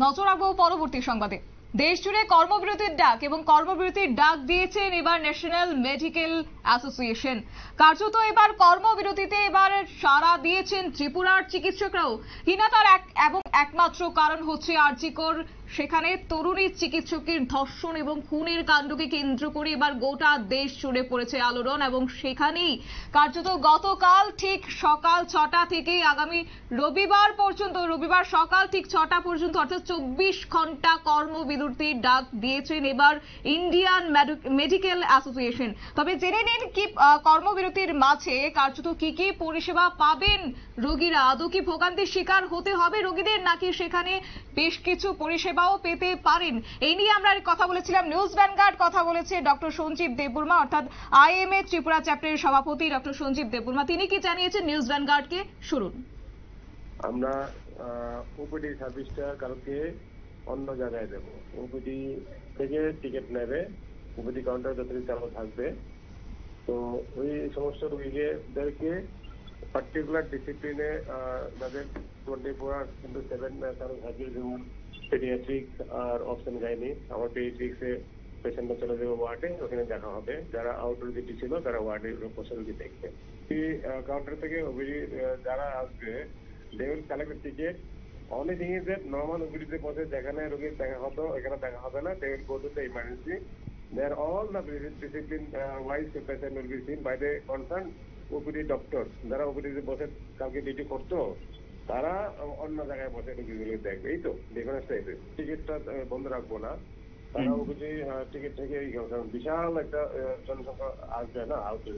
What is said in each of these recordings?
নজর রাখবো পরবর্তী সংবাদে। দেশ জুড়ে কর্মবিরতির ডাক এবং কর্মবিরতির ডাক দিয়েছেন এবার ন্যাশনাল মেডিকেল অ্যাসোসিয়েশন। কার্যত এবার কর্মবিরতিতে এবার সাড়া দিয়েছেন ত্রিপুরার চিকিৎসকরাও। কিনা তার একমাত্র কারণ হচ্ছে আরজিকর, সেখানে তরুণী চিকিৎসকের ধর্ষণ এবং খুনের কাণ্ডকে কেন্দ্র করে এবার গোটা দেশ জুড়ে পড়েছে আলোড়ন, এবং সেখানেই কার্যত গতকাল ঠিক সকাল 6টা থেকে আগামী রবিবার পর্যন্ত, রবিবার সকাল ঠিক 6টা পর্যন্ত অর্থাৎ 24 ঘন্টা কর্মবিরতির ডাক দিয়েছেন এবার ইন্ডিয়ান মেডিকেল অ্যাসোসিয়েশন। তবে জেনে নিন কি কর্মবিরতির মাঝে কার্যত কি কি পরিষেবা পাবেন রোগীরা। আদৌ কি ভোগান্তির শিকার হতে হবে রোগীদের, নাকি সেখানে বেশ কিছু পরিষেবাও পেতে পারেন, এই নিয়ে আমরা কথা বলেছিলাম। নিউজ ভ্যানগার্ড কথা বলেছে ডক্টর সঞ্জীব দেববর্মা, অর্থাৎ আইএমএ ত্রিপুরা চ্যাপ্টারের সভাপতি ডক্টর সঞ্জীব দেববর্মা। তিনি কি জানিয়েছেন নিউজ ভ্যানগার্ডকে শুনুন। আমরা ওপিডি সার্ভিসটা কালকে অন্য জায়গায় দেবো। ওপিডি থেকে টিকিট নেবে, ওপিডি কাউন্টার যতদিন চালু থাকবে। তো ওই সমস্ত রোগীদেরকে পার্টিকুলার ডিসিপ্লিনে যাদের 24/7 চালু থাকবে, যেমন পেডিয়াট্রিক্স আর অপশন গাইনি। আমার পেডিয়াট্রিক্সে পেশেন্টরা চলে যাবে ওয়ার্ডে, ওখানে দেখা হবে। যারা আউটডোর ডিউটি ছিল তারা ওয়ার্ডে বসে রোগী দেখবে। এই কাউন্টার থেকে ওপিডি যারা আসবে, they will collect the ticket. Only thing is that normal OPD বসে যেখানে রোগী দেখা হতো এখানে দেখা হবে না। They will go to the emergency. There all the discipline wise patient will be seen by the concerned OPD doctor. যারা OPD বসে কালকে ডিউটি করতো তারা অন্য জায়গায় বসে রোগীগুলো দেখবে। এই তো ডিফারেন্স টাইপের। টিকিটটা বন্ধ রাখবো না, তারা OPD টিকিট থেকে বিশাল একটা জনসংখ্যা আসবে না outdoor.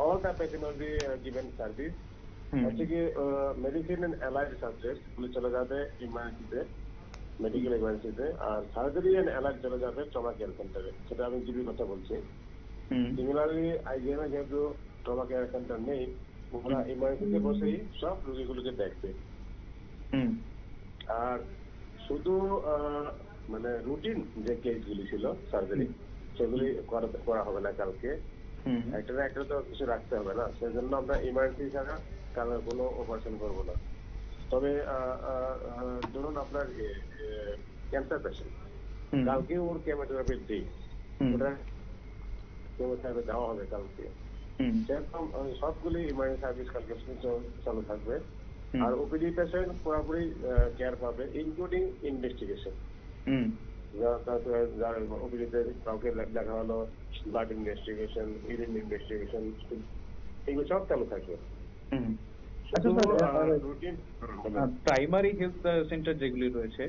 All the patient will be given service. হচ্ছে কি মেডিসিন এন্ড অ্যালাইড সাবজেক্ট গুলো চলে যাবে ইমার্জেন্সিতে, মেডিকেল ইমার্জেন্সিতে, আর সার্জারি এন্ড অ্যালাইড চলে যাবে ট্রমা কেয়ার সেন্টারে। সেটা আমি জিবির কথা বলছি। সিমিলারলি আইজিএমে যেহেতু ট্রমা কেয়ার সেন্টার নেই, ওরা ইমার্জেন্সিতে বসেই সব রোগীগুলোকে দেখবে। আর শুধু মানে রুটিন যে কেসগুলি ছিল সার্জারি, সেগুলি করা হবে না কালকে। একটা না একটা তো কিছু রাখতে হবে না, সেই জন্য আমরা ইমার্জেন্সি ছাড়া কারণ কোনো অপারেশন করবো না। তবে ধরুন আপনার ক্যান্সার পেশেন্ট, কালকে ওর কেমোথেরাপির দিক, ওটা কেমোথেরাপি দেওয়া হবে কালকে। সেরকম সবগুলি ইমার্জেন্সি সার্ভিস কালকে চালু থাকবে। আর ওপিডি পেশেন্ট পুরোপুরি কেয়ার পাবে, ইনক্লুডিং ইনভেস্টিগেশন। ওপিডিতে কাউকে দেখা হলো ব্লাড ইনভেস্টিগেশন, ইউরিন ইনভেস্টিগেশন, এগুলো সব চালু থাকবে। প্রাইমারি হেলথ সেন্টার যেগুলি রয়েছে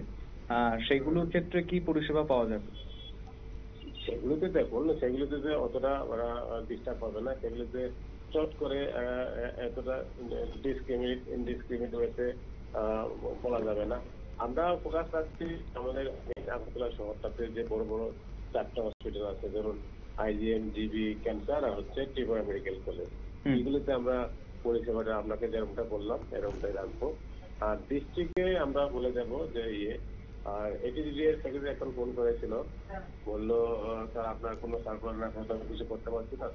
সেগুলোর ক্ষেত্রে কি পরিষেবা পাওয়া যাবে? সেগুলোতে দেখুন, সেগুলোতে অতটা ওরা ডিস্টার্ব হবে না। সেগুলোতে চট করে এতটা ইনডিসক্রিমিনেট ওয়েতে বলা যাবে না। আমরা ফোকাস রাখছি আমাদের আগরতলা শহরটাতে যে বড় বড় 4টা হসপিটাল আছে, যেমন আইজিএম, জিবি, ক্যান্সার আর হচ্ছে ত্রিপুরা মেডিকেল কলেজ। এগুলোতে আমরা পরিষেবাটা আপনাকে যেরকমটা বললাম এরকমটাই রাখবো। আর ডিস্ট্রিক্টে আমরা বলে দেবো যে আর এটিডি এর সেক্রেটারি এখন ফোন করেছিল, বললো স্যার আপনার কোনো সার্কুলার না থাকলে আমি কিছু করতে পারছি না,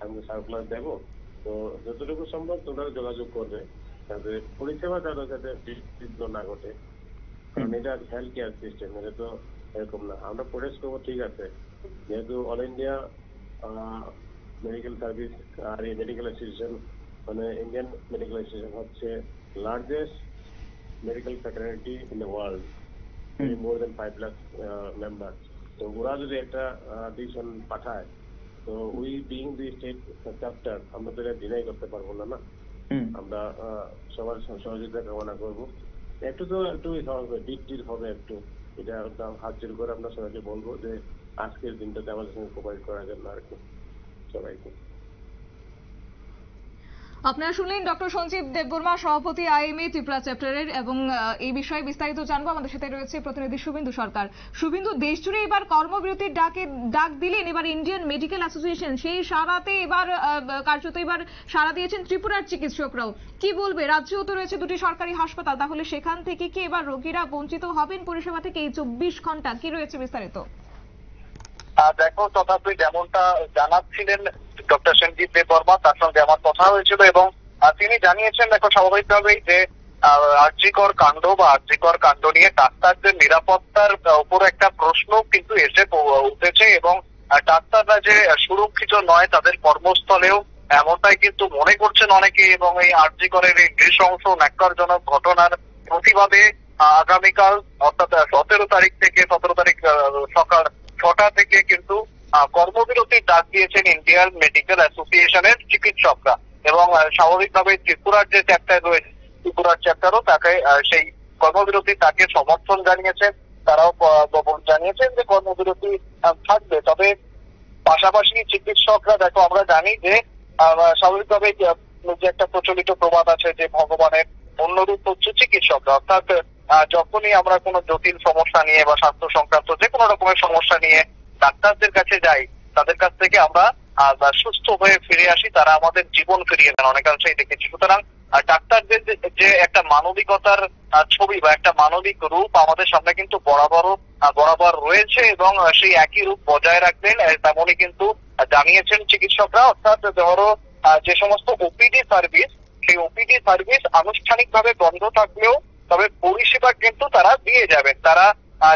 আমি সার্কুলার দেবো। তো যতটুকু সম্ভব তোমরা যোগাযোগ করবে যাতে পরিষেবা যাতে বিঘ্ন না ঘটে, কারণ এটা হেলথ কেয়ার সিস্টেম, এটা তো এরকম না। আমরা প্রোটেস্ট করবো ঠিক আছে, যেহেতু অল ইন্ডিয়া মেডিকেল সার্ভিস আর এই মেডিকেল অ্যাসোসিয়েশন মানে ইন্ডিয়ান মেডিকেল অ্যাসোসিয়েশন হচ্ছে largest medical fraternity in the world, more than 5 lakh member. তো ওরা যদি একটা ডিসিশন পাঠায়, তো we being the state chapter, আমরা তো এটা ডিনাই করতে পারবো না। না, আমরা সবার সহযোগিতা কামনা করবো। একটু বিট হবে একটু, এটা হাত জোর করে আমরা সবাইকে বলবো যে আজকের দিনটাতে আমাদের সঙ্গে কোঅপারেট করার জন্য আর কি সবাইকে। আপনারা শুনলেন ডক্টর সঞ্জীব দেববর্মা, সভাপতি আইএমএ ত্রিপুরা চ্যাপ্টারের, এবং এই বিষয়ে বিস্তারিত জানবো। আমাদের সাথে রয়েছে প্রতিনিধি শুভেন্দু সরকার। শুভেন্দু, দেশ জুড়ে এবার কর্মবিরতির ডাক দিলেন এবার ইন্ডিয়ান মেডিকেল অ্যাসোসিয়েশন, সেই সারাতে এবার কার্যত এবার সারা দিয়েছেন ত্রিপুরার চিকিৎসকরাও। কি বলবে, রাজ্যেও তো রয়েছে 2টি সরকারি হাসপাতাল, তাহলে সেখান থেকে কি এবার রোগীরা বঞ্চিত হবেন পরিষেবা থেকে? এই 24 ঘন্টা কি রয়েছে বিস্তারিত? দেখো, তথাপি যেমনটা জানাচ্ছিলেন ডক্টর সঞ্জীব দেববর্মা, তার সঙ্গে আমার কথা হয়েছিল এবং তিনি জানিয়েছেন, দেখো স্বাভাবিকভাবেই যে আরজিকর কাণ্ড বা আরজিকর কাণ্ড নিয়ে ডাক্তারদের নিরাপত্তার উপর একটা প্রশ্ন কিন্তু এসে উঠেছে এবং ডাক্তাররা যে সুরক্ষিত নয় তাদের কর্মস্থলেও এমনটাই কিন্তু মনে করছেন অনেকে এবং এই আরজিকরের এই নৃশংস ন্যাক্কারজনক ঘটনার প্রতিবাদে আগামীকাল অর্থাৎ 17 তারিখ সকাল 6টা থেকে কিন্তু কর্মবিরতির ডাক দিয়েছেন ইন্ডিয়ান মেডিকেল অ্যাসোসিয়েশনের চিকিৎসকরা এবং স্বাভাবিকভাবে ত্রিপুরার যে চ্যাপ্টার রয়েছে ত্রিপুরার চ্যাপ্টারও তাকে সেই কর্মবিরতি তাকে সমর্থন জানিয়েছেন। তারাও জানিয়েছেন যে কর্মবিরতি থাকবে, তবে পাশাপাশি চিকিৎসকরা দেখো আমরা জানি যে স্বাভাবিকভাবে যে একটা প্রচলিত প্রবাদ আছে যে ভগবানের অন্যরূপ হচ্ছে চিকিৎসকরা, অর্থাৎ যখনই আমরা কোনো জটিল সমস্যা নিয়ে বা স্বাস্থ্য সংক্রান্ত যে কোনো রকমের সমস্যা নিয়ে ডাক্তারদের কাছে যাই তাদের কাছ থেকে আমরা সুস্থ হয়ে ফিরে আসি, তারা আমাদের জীবন ফিরিয়ে দেন অনেকাংশেই দেখেছি। সুতরাং ডাক্তারদের যে একটা মানবিকতার ছবি বা একটা মানবিক রূপ আমাদের সামনে কিন্তু বরাবর রয়েছে এবং সেই একই রূপ বজায় রাখবেন তেমনই কিন্তু জানিয়েছেন চিকিৎসকরা। অর্থাৎ ধরো যে সমস্ত ওপিডি সার্ভিস সেই ওপিডি সার্ভিস আনুষ্ঠানিকভাবে বন্ধ থাকলেও তবে পরিষেবা কিন্তু তারা দিয়ে যাবেন। তারা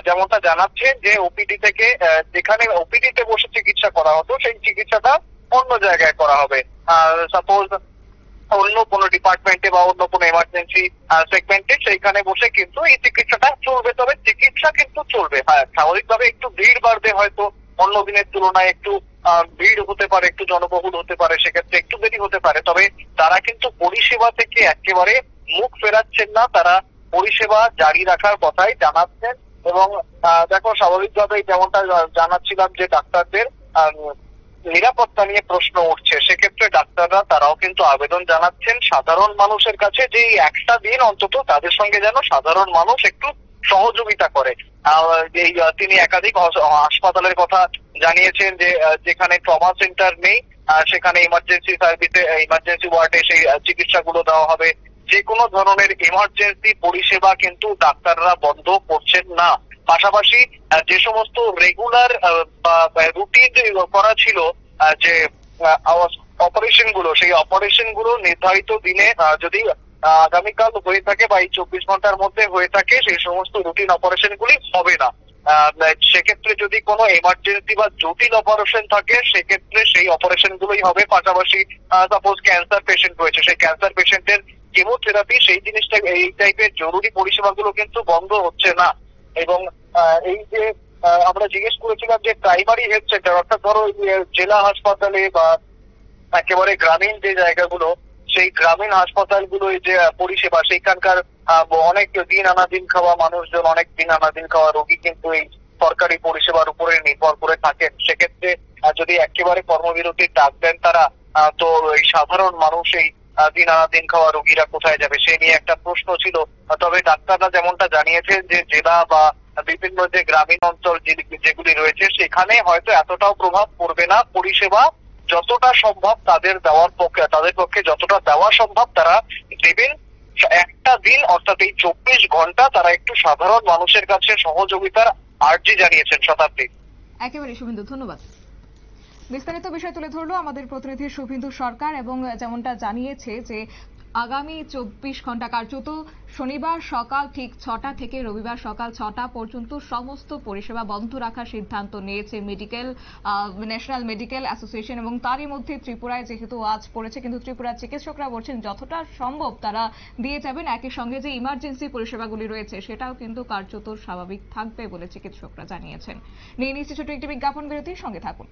যেমনটা জানাচ্ছেন যে ওপিডি থেকে যেখানে ওপিডিতে বসে চিকিৎসা করা হতো সেই চিকিৎসাটা অন্য জায়গায় করা হবে, সাপোজ অন্য কোনো ডিপার্টমেন্টে বা অন্য কোনো এমার্জেন্সি সেগমেন্টে সেইখানে বসে কিন্তু এই চিকিৎসাটা চলবে, তবে চিকিৎসা কিন্তু চলবে। হ্যাঁ, স্বাভাবিকভাবে একটু ভিড় বাড়বে, হয়তো অন্য দিনের তুলনায় একটু ভিড় হতে পারে, একটু জনবহুল হতে পারে, সেক্ষেত্রে একটু দেরি হতে পারে, তবে তারা কিন্তু পরিষেবা থেকে একেবারে মুখ ফেরাচ্ছেন না, তারা পরিষেবা জারি রাখার কথাই জানাচ্ছেন। এবং দেখো স্বাভাবিকভাবে যেমনটা জানাচ্ছিলাম যে ডাক্তারদের নিরাপত্তা নিয়ে প্রশ্ন উঠছে, সেক্ষেত্রে ডাক্তাররা তারাও কিন্তু আবেদন জানাচ্ছেন সাধারণ মানুষের কাছে যে এই একটা দিন অন্তত তাদের সঙ্গে যেন সাধারণ মানুষ একটু সহযোগিতা করে। তিনি একাধিক হাসপাতালের কথা জানিয়েছেন যে যেখানে ট্রমা সেন্টার নেই সেখানে ইমার্জেন্সি সার্ভিসে ইমার্জেন্সি ওয়ার্ডে সেই চিকিৎসাগুলো দেওয়া হবে। যে কোনো ধরনের ইমার্জেন্সি পরিষেবা কিন্তু ডাক্তাররা বন্ধ করছেন না। পাশাপাশি যে সমস্ত রেগুলার বা রুটিন করা ছিল যে অপারেশন গুলো সেই অপারেশন গুলো নির্ধারিত দিনে যদি আগামীকাল হয়ে থাকে বা এই 24 ঘন্টার মধ্যে হয়ে থাকে সেই সমস্ত রুটিন অপারেশন গুলি হবে না। সেক্ষেত্রে যদি কোনো এমার্জেন্সি বা জটিল অপারেশন থাকে সেক্ষেত্রে সেই অপারেশন গুলোই হবে। পাশাপাশি সাপোজ ক্যান্সার পেশেন্ট রয়েছে, সেই ক্যান্সার পেশেন্টের কেমোথেরাপি সেই জিনিসটা এই টাইপের জরুরি পরিষেবাগুলো কিন্তু বন্ধ হচ্ছে না। এবং এই যে আমরা জিজ্ঞেস করেছিলাম যে প্রাইমারি হেলথ সেন্টার অর্থাৎ ধরো জেলা হাসপাতালে বা একেবারে গ্রামীণ যে জায়গাগুলো সেই গ্রামীণ হাসপাতালগুলো যে পরিষেবা সেইখানকার অনেক দিন আনাদিন খাওয়া মানুষজন, অনেক দিন আনাদিন খাওয়া রোগী কিন্তু এই সরকারি পরিষেবার উপরে নির্ভর করে থাকেন। সেক্ষেত্রে যদি একেবারে কর্মবিরতির ডাক দেন তারা, তো এই সাধারণ মানুষ এই দিন আনাদিন খাওয়া রোগীরা কোথায় যাবে সে নিয়ে একটা প্রশ্ন ছিল। তবে ডাক্তাররা যেমনটা জানিয়েছেন যে জেলা বা বিভিন্ন যে গ্রামীণ অঞ্চল যেগুলি রয়েছে সেখানে হয়তো এতটাও প্রভাব পড়বে না, পরিষেবা যতটা সম্ভব তাদের পক্ষে যতটা দেওয়া সম্ভব তারা দেবেন। একটা দিন অর্থাৎ এই 24 ঘন্টা তারা একটু সাধারণ মানুষের কাছে সহযোগিতার আর্জি জানিয়েছেন। শতাব্দী, একেবারে শুভেন্দু, ধন্যবাদ। বিস্তারিত বিষয় তুলে ধরলো আমাদের প্রতিনিধি শুভেন্দু সরকার এবং যেমনটা জানিয়েছে যে আগামী 24 ঘন্টা কার্যত শনিবার সকাল ঠিক 6টা থেকে রবিবার সকাল 6টা পর্যন্ত সমস্ত পরিষেবা বন্ধ রাখার সিদ্ধান্ত নিয়েছে ন্যাশনাল মেডিকেল অ্যাসোসিয়েশন এবং তারই মধ্যে ত্রিপুরায় যেহেতু আজ পড়েছে কিন্তু ত্রিপুরার চিকিৎসকরা বলছেন যতটা সম্ভব তারা দিয়ে যাবেন। একই সঙ্গে যে ইমার্জেন্সি পরিষেবাগুলি রয়েছে সেটাও কিন্তু কার্যত স্বাভাবিক থাকবে বলে চিকিৎসকরা জানিয়েছেন। নিয়ে নিচ্ছি ছোট একটি বিজ্ঞাপন বিরতির সঙ্গে থাকুন।